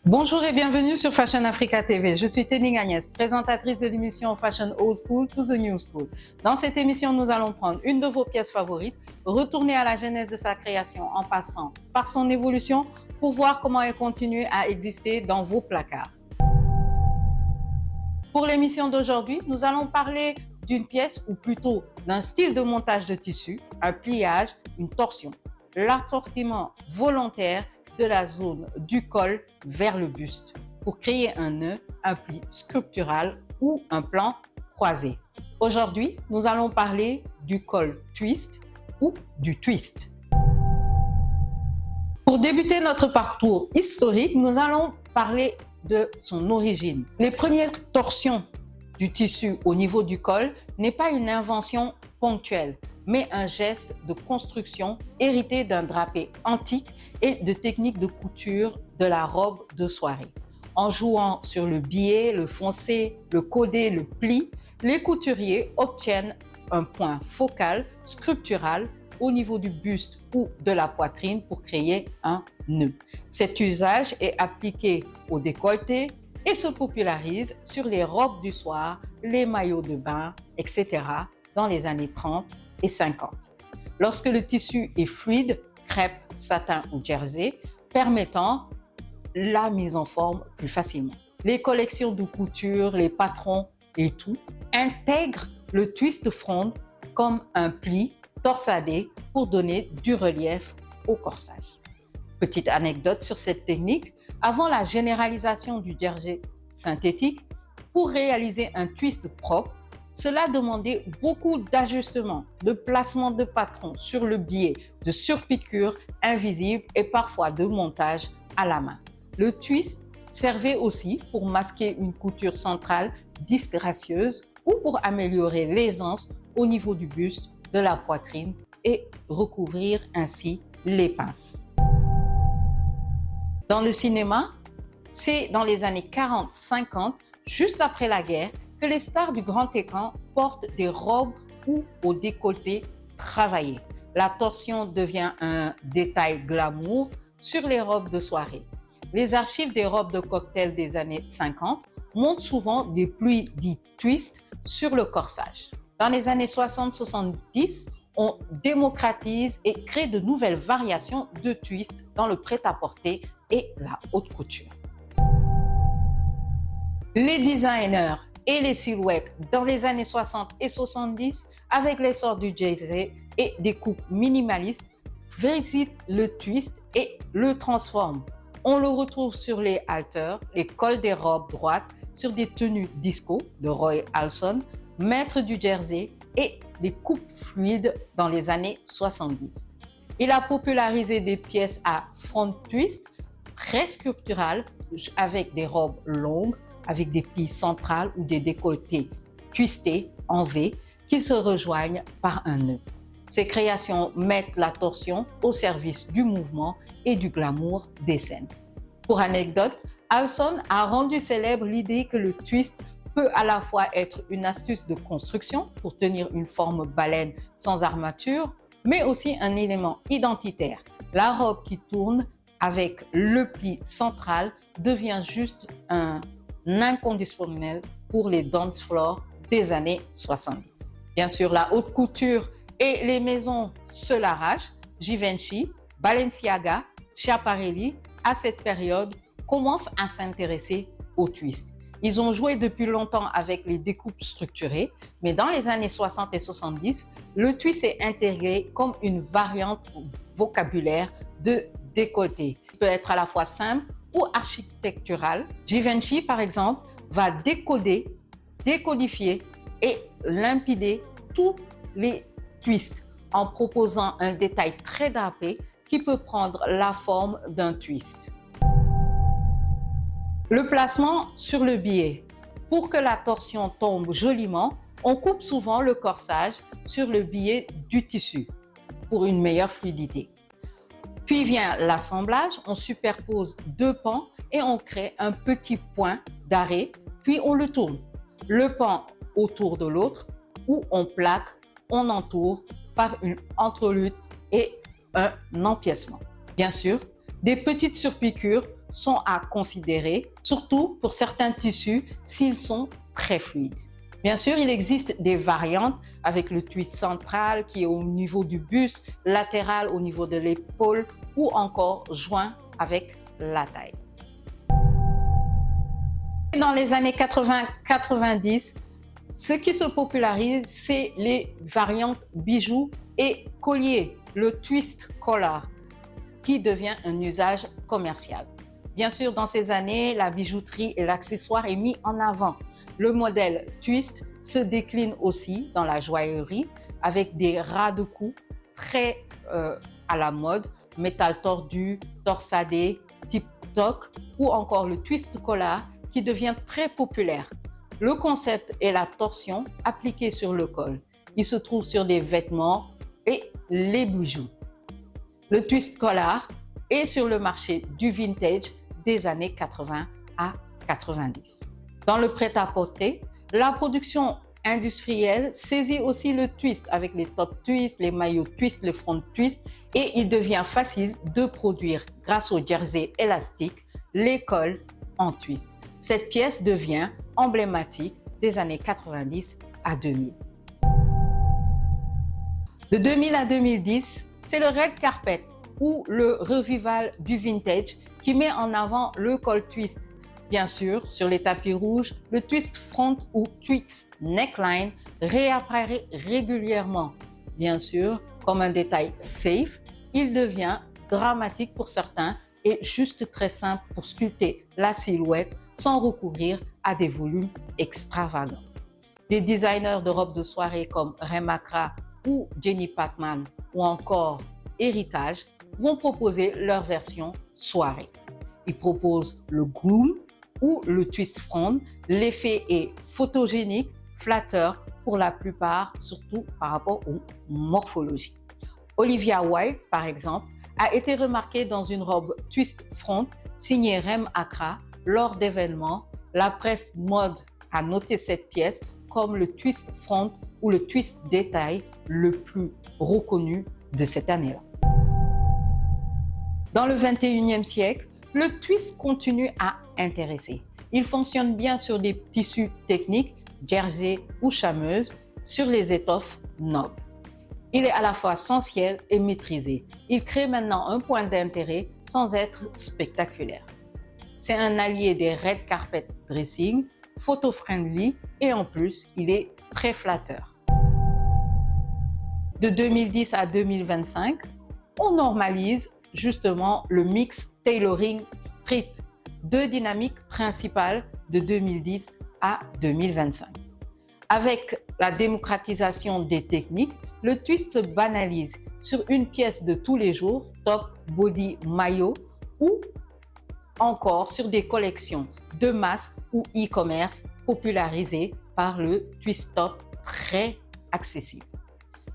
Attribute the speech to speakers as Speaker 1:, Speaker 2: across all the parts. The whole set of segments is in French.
Speaker 1: Bonjour et bienvenue sur Fashion Africa TV. Je suis Tening Agnès, présentatrice de l'émission Fashion Old School to the New School. Dans cette émission, nous allons prendre une de vos pièces favorites, retourner à la genèse de sa création en passant par son évolution pour voir comment elle continue à exister dans vos placards. Pour l'émission d'aujourd'hui, nous allons parler d'une pièce ou plutôt d'un style de montage de tissu, un pliage, une torsion, l'assortiment volontaire de la zone du col vers le buste pour créer un nœud, un pli sculptural ou un plan croisé. Aujourd'hui, nous allons parler du col twist ou du twist. Pour débuter notre parcours historique, nous allons parler de son origine. Les premières torsions du tissu au niveau du col n'est pas une invention ponctuelle, mais un geste de construction hérité d'un drapé antique et de techniques de couture de la robe de soirée. En jouant sur le biais, le foncé, le codé, le pli, les couturiers obtiennent un point focal sculptural au niveau du buste ou de la poitrine pour créer un nœud. Cet usage est appliqué au décolleté et se popularise sur les robes du soir, les maillots de bain, etc. dans les années 30 et 50. Lorsque le tissu est fluide, crêpe, satin ou jersey, permettant la mise en forme plus facilement. Les collections de couture, les patrons et tout intègrent le twist front comme un pli torsadé pour donner du relief au corsage. Petite anecdote sur cette technique, avant la généralisation du jersey synthétique, pour réaliser un twist propre, cela demandait beaucoup d'ajustements, de placement de patrons sur le biais, de surpiqûres invisibles et parfois de montage à la main. Le twist servait aussi pour masquer une couture centrale disgracieuse ou pour améliorer l'aisance au niveau du buste, de la poitrine et recouvrir ainsi les pinces. Dans le cinéma, c'est dans les années 40-50, juste après la guerre, que les stars du grand écran portent des robes ou au décolleté travaillé. La torsion devient un détail glamour sur les robes de soirée. Les archives des robes de cocktail des années 50 montrent souvent des plis dits twist sur le corsage. Dans les années 60-70, on démocratise et crée de nouvelles variations de twist dans le prêt-à-porter et la haute couture. Les designers et les silhouettes dans les années 60 et 70, avec l'essor du jersey et des coupes minimalistes, visitent le twist et le transforment. On le retrouve sur les halters, les cols des robes droites, sur des tenues disco de Roy Halson, maître du jersey et des coupes fluides dans les années 70. Il a popularisé des pièces à front twist très sculpturales avec des robes longues, avec des plis centrales ou des décolletés twistés en V qui se rejoignent par un nœud. Ces créations mettent la torsion au service du mouvement et du glamour des scènes. Pour anecdote, Halson a rendu célèbre l'idée que le twist peut à la fois être une astuce de construction pour tenir une forme baleine sans armature, mais aussi un élément identitaire. La robe qui tourne avec le pli central devient juste un inconditionnel pour les dance floors des années 70. Bien sûr, la haute couture et les maisons se l'arrachent. Givenchy, Balenciaga, Schiaparelli, à cette période, commencent à s'intéresser au twist. Ils ont joué depuis longtemps avec les découpes structurées, mais dans les années 60 et 70, le twist est intégré comme une variante vocabulaire de décolleté. Il peut être à la fois simple ou architectural. Givenchy, par exemple, va décoder, décodifier et limpider tous les twists en proposant un détail très drapé qui peut prendre la forme d'un twist. Le placement sur le biais. Pour que la torsion tombe joliment, on coupe souvent le corsage sur le biais du tissu pour une meilleure fluidité. Puis vient l'assemblage, on superpose deux pans et on crée un petit point d'arrêt, puis on le tourne. Le pan autour de l'autre ou on plaque, on entoure par une entrelutte et un empiècement. Bien sûr, Des petites surpiqûres sont à considérer, surtout pour certains tissus s'ils sont très fluides. Bien sûr, il existe des variantes avec le twist central qui est au niveau du buste, latéral au niveau de l'épaule ou encore joint avec la taille. Dans les années 80-90, ce qui se popularise, c'est les variantes bijoux et colliers, le twist collar, qui devient un usage commercial. Bien sûr, dans ces années, la bijouterie et l'accessoire est mis en avant. Le modèle twist se décline aussi dans la joaillerie avec des ras de cou très à la mode, métal tordu, torsadé, type toque ou encore le twist collar qui devient très populaire. Le concept est la torsion appliquée sur le col. Il se trouve sur des vêtements et les bijoux. Le twist collar est sur le marché du vintage des années 80 à 90. Dans le prêt-à-porter, la production industrielle saisit aussi le twist avec les top twists, les maillots twist, le front twist et il devient facile de produire grâce au jersey élastique les cols en twist. Cette pièce devient emblématique des années 90 à 2000. De 2000 à 2010, c'est le red carpet ou le revival du vintage qui met en avant le col twist. Bien sûr, sur les tapis rouges, le twist front ou twist neckline réapparaît régulièrement. Bien sûr, comme un détail safe, il devient dramatique pour certains et juste très simple pour sculpter la silhouette sans recourir à des volumes extravagants. Des designers de robes de soirée comme Remakra ou Jenny Pacman ou encore Héritage vont proposer leur version soirée. Ils proposent le groom ou le twist front. L'effet est photogénique, flatteur pour la plupart, surtout par rapport aux morphologies. Olivia Wilde, par exemple, a été remarquée dans une robe twist front signée Rem Accra lors d'événements. La presse mode a noté cette pièce comme le twist front ou le twist détail le plus reconnu de cette année-là. Dans le 21e siècle, le twist continue à intéresser. Il fonctionne bien sur des tissus techniques, jersey ou chameuse, sur les étoffes nobles. Il est à la fois sensuel et maîtrisé. Il crée maintenant un point d'intérêt sans être spectaculaire. C'est un allié des red carpet dressing, photo-friendly et en plus, il est très flatteur. De 2010 à 2025, on normalise justement le mix tailoring street, deux dynamiques principales de 2010 à 2025. Avec la démocratisation des techniques, le twist se banalise sur une pièce de tous les jours, top, body, maillot ou encore sur des collections de masse ou e-commerce popularisées par le twist top très accessible.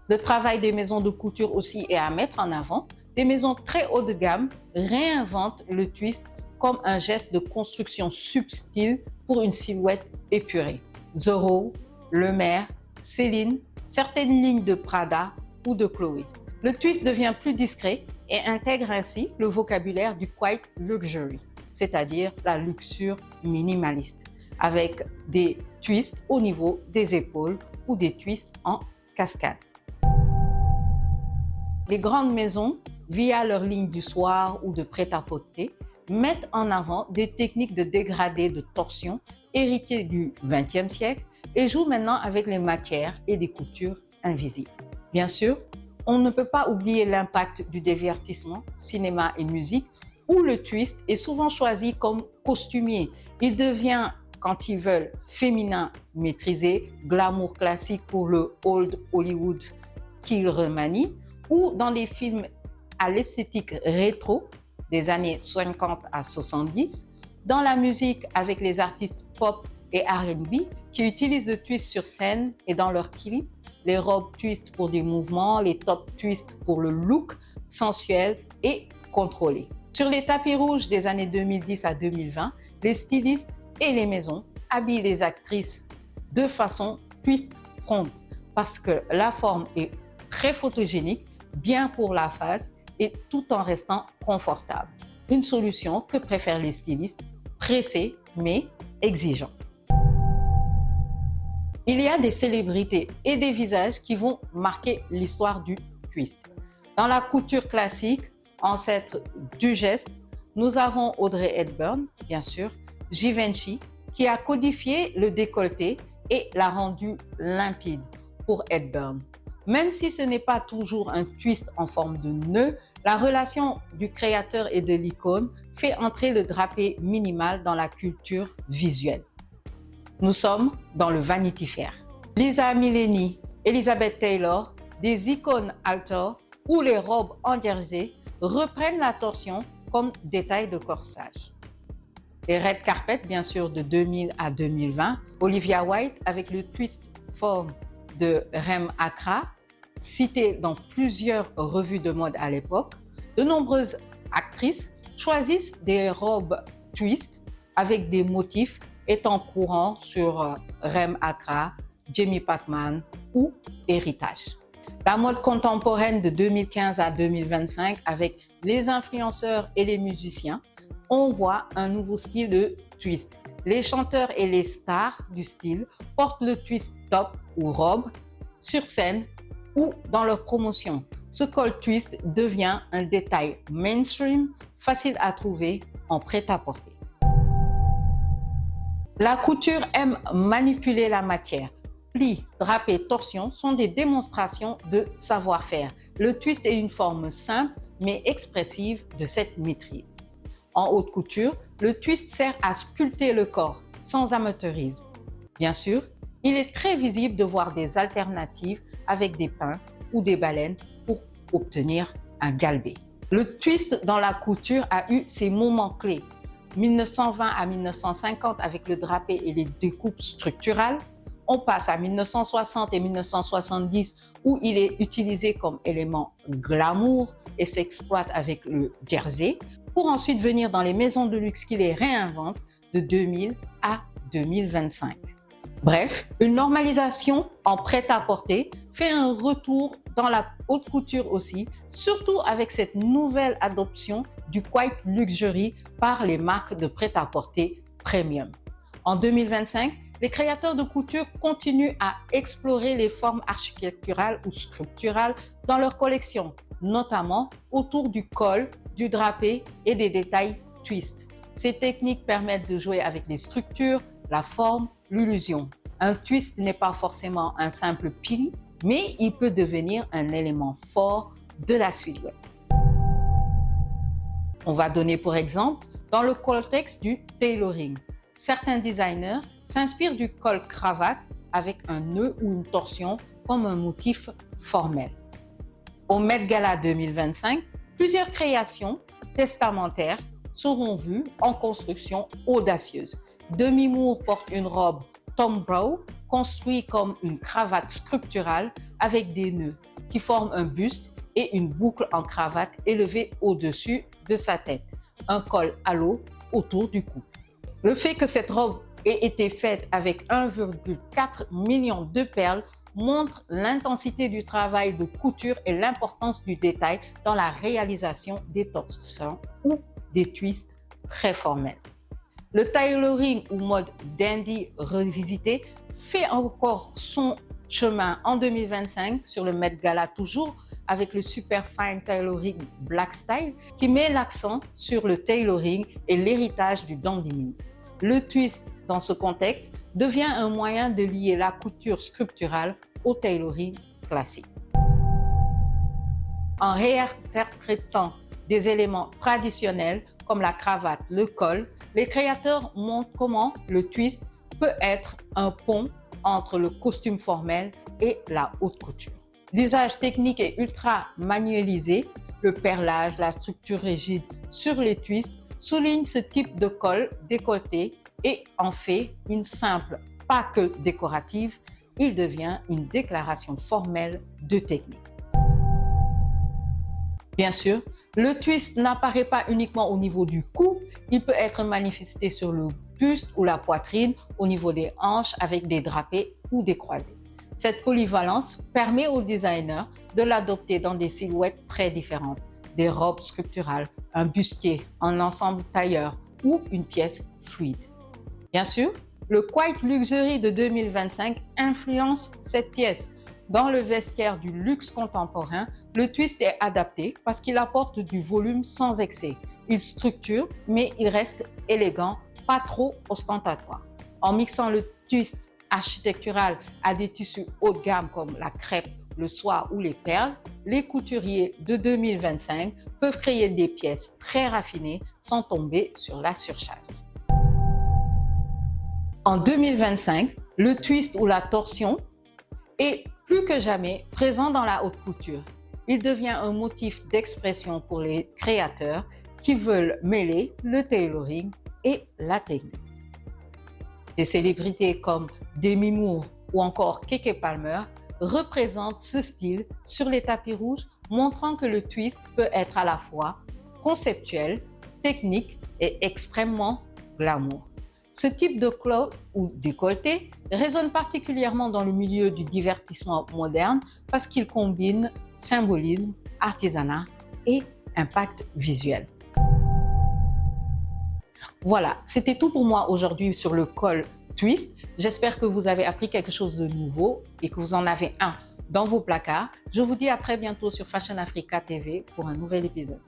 Speaker 1: Le travail des maisons de couture aussi est à mettre en avant. Des maisons très haut de gamme réinventent le twist comme un geste de construction subtil pour une silhouette épurée. Zoro, Le Maire, Céline, certaines lignes de Prada ou de Chloé. Le twist devient plus discret et intègre ainsi le vocabulaire du quiet luxury, c'est-à-dire la luxure minimaliste, avec des twists au niveau des épaules ou des twists en cascade. Les grandes maisons, via leur ligne du soir ou de prêt-à-porter, mettent en avant des techniques de dégradé de torsion héritées du XXe siècle et jouent maintenant avec les matières et des coutures invisibles. Bien sûr, on ne peut pas oublier l'impact du divertissement, cinéma et musique, où le twist est souvent choisi comme costumier. Il devient, quand ils veulent, féminin maîtrisé, glamour classique pour le old Hollywood qu'il remanie, ou dans les films à l'esthétique rétro des années 50 à 70, dans la musique avec les artistes pop et R&B qui utilisent le twist sur scène et dans leurs clips, les robes twist pour des mouvements, les top twist pour le look sensuel et contrôlé. Sur les tapis rouges des années 2010 à 2020, les stylistes et les maisons habillent les actrices de façon twist front parce que la forme est très photogénique, bien pour la face et tout en restant confortable. une solution que préfèrent les stylistes pressés mais exigeants. Il y a des célébrités et des visages qui vont marquer l'histoire du twist. Dans la couture classique, ancêtre du geste, nous avons Audrey Hepburn, bien sûr, Givenchy, qui a codifié le décolleté et l'a rendu limpide pour Hepburn. Même si ce n'est pas toujours un twist en forme de nœud, la relation du créateur et de l'icône fait entrer le drapé minimal dans la culture visuelle. Nous sommes dans le Vanity Fair. Lisa Mileni, Elizabeth Taylor, des icônes alto où les robes en jersey reprennent la torsion comme détail de corsage. Les red carpet, bien sûr, de 2000 à 2020. Olivia White avec le twist forme de Rem Acra, cité dans plusieurs revues de mode à l'époque. De nombreuses actrices choisissent des robes twist avec des motifs étant courants sur Rem Acra, Jamie Pachman ou Héritage. La mode contemporaine de 2015 à 2025 avec les influenceurs et les musiciens, on voit un nouveau style de twist. Les chanteurs et les stars du style portent le twist top ou robe sur scène ou dans leur promotion. Ce col twist devient un détail mainstream, facile à trouver en prêt-à-porter. La couture aime manipuler la matière. Plis, drapés, torsions sont des démonstrations de savoir-faire. Le twist est une forme simple mais expressive de cette maîtrise. En haute couture, le twist sert à sculpter le corps sans amateurisme. Bien sûr, il est très visible de voir des alternatives avec des pinces ou des baleines pour obtenir un galbé. Le twist dans la couture a eu ses moments clés. 1920 à 1950 avec le drapé et les découpes structurales. On passe à 1960 et 1970 où il est utilisé comme élément glamour et s'exploite avec le jersey, pour ensuite venir dans les maisons de luxe qui les réinventent de 2000 à 2025. Bref, une normalisation en prêt-à-porter fait un retour dans la haute couture aussi, surtout avec cette nouvelle adoption du quiet luxury par les marques de prêt-à-porter premium. En 2025, les créateurs de couture continuent à explorer les formes architecturales ou sculpturales dans leurs collections, notamment autour du col, du drapé et des détails twist. Ces techniques permettent de jouer avec les structures, la forme, l'illusion. Un twist n'est pas forcément un simple pli, mais il peut devenir un élément fort de la silhouette. On va donner pour exemple dans le contexte du tailoring. Certains designers s'inspirent du col cravate avec un nœud ou une torsion comme un motif formel. Au Met Gala 2025, plusieurs créations testamentaires seront vues en construction audacieuse. Demi Moore porte une robe Tom Brown construite comme une cravate sculpturale avec des nœuds qui forment un buste et une boucle en cravate élevée au-dessus de sa tête, un col à l'eau autour du cou. Le fait que cette robe ait été faite avec 1,4 million de perles montre l'intensité du travail de couture et l'importance du détail dans la réalisation des torsions ou des twists très formels. Le tailoring ou mode dandy revisité fait encore son chemin en 2025 sur le Met Gala toujours avec le Super Fine Tailoring Black Style qui met l'accent sur le tailoring et l'héritage du dandy means. Le twist dans ce contexte devient un moyen de lier la couture sculpturale au tailoring classique. En réinterprétant des éléments traditionnels comme la cravate, le col, les créateurs montrent comment le twist peut être un pont entre le costume formel et la haute couture. L'usage technique est ultra manualisé, le perlage, la structure rigide sur les twists souligne ce type de col décolleté et en fait une simple, pas que décorative, il devient une déclaration formelle de technique. Bien sûr, le twist n'apparaît pas uniquement au niveau du cou, il peut être manifesté sur le buste ou la poitrine, au niveau des hanches avec des drapés ou des croisés. Cette polyvalence permet aux designers de l'adopter dans des silhouettes très différentes. des robes sculpturales, un bustier, un ensemble tailleur ou une pièce fluide. Bien sûr, le Quiet Luxury de 2025 influence cette pièce. Dans le vestiaire du luxe contemporain, le twist est adapté parce qu'il apporte du volume sans excès. Il structure, mais il reste élégant, pas trop ostentatoire. En mixant le twist architectural à des tissus haut de gamme comme la crêpe, le soie ou les perles, les couturiers de 2025 peuvent créer des pièces très raffinées sans tomber sur la surcharge. En 2025, le twist ou la torsion est plus que jamais présent dans la haute couture. Il devient un motif d'expression pour les créateurs qui veulent mêler le tailoring et la technique. Des célébrités comme Demi Moore ou encore Keke Palmer représentent ce style sur les tapis rouges, montrant que le twist peut être à la fois conceptuel, technique et extrêmement glamour. Ce type de clout ou décolleté résonne particulièrement dans le milieu du divertissement moderne parce qu'il combine symbolisme, artisanat et impact visuel. Voilà, c'était tout pour moi aujourd'hui sur le col twist. J'espère que vous avez appris quelque chose de nouveau et que vous en avez un dans vos placards. Je vous dis à très bientôt sur Fashion Africa TV pour un nouvel épisode.